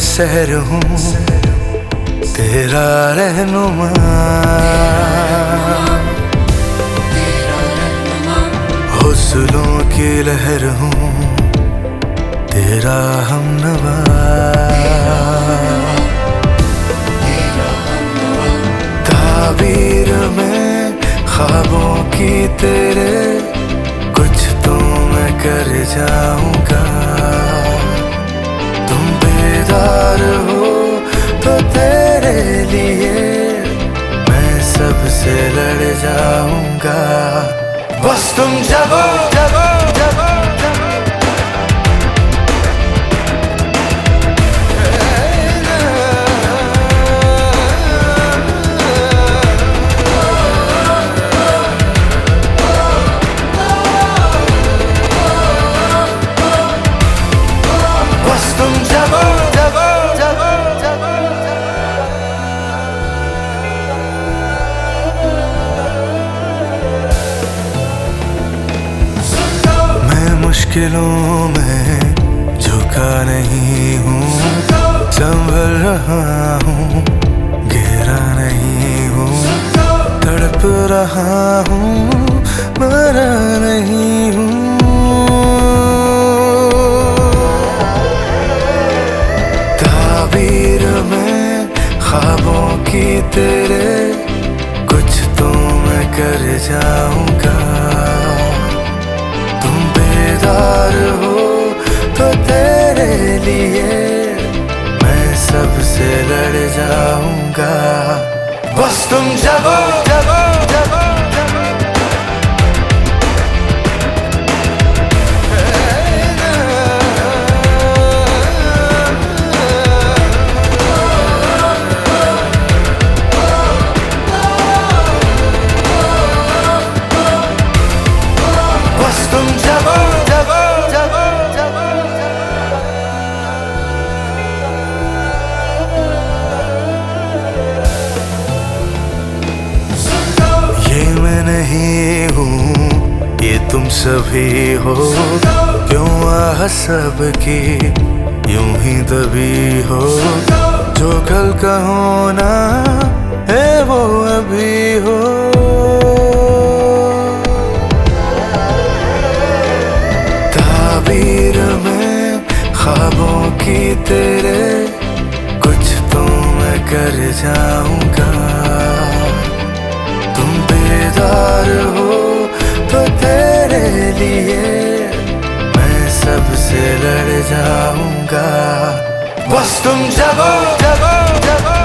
शहर हूँ तेरा रहनुमा, हौसलों की लहर हूँ तेरा हमनवा। ताबीर में ख्वाबों की तेरे कुछ तो मैं कर जाऊंगा। तुम बेदार हो तो तेरे लिए मैं सबसे लड़ जाऊंगा। बस तुम जगो जगो जगो जगो। बस तुम जगो जगो जगो जगो। मैं मुश्किलों में झुका नहीं हूँ, संभल रहा हूँ, गिरा नहीं हूँ, तड़प रहा हूँ, मरा नहीं हूँ। ताबीर में ख्वाबों की तेरे कुछ तो मैं कर जाऊंगा। तुम बेदार हो तो तेरे लिए मैं सबसे लड़ जाऊंगा। बस तुम जगो जगो जगो जगो। बस तुम जगो जगो जगो जगो। ये मैं नहीं हूँ, ये तुम सभी हो। क्यों आह सबकी यूं ही दबी हो। जो कल का होना है वो अभी हो। ताबीर में ख्वाबों की तेरे कुछ तो मैं कर जाऊंगा। तुम बेदार हो तो तेरे लिए मैं सबसे लड़ जाऊंगा। बस तुम जगो जगो जगो।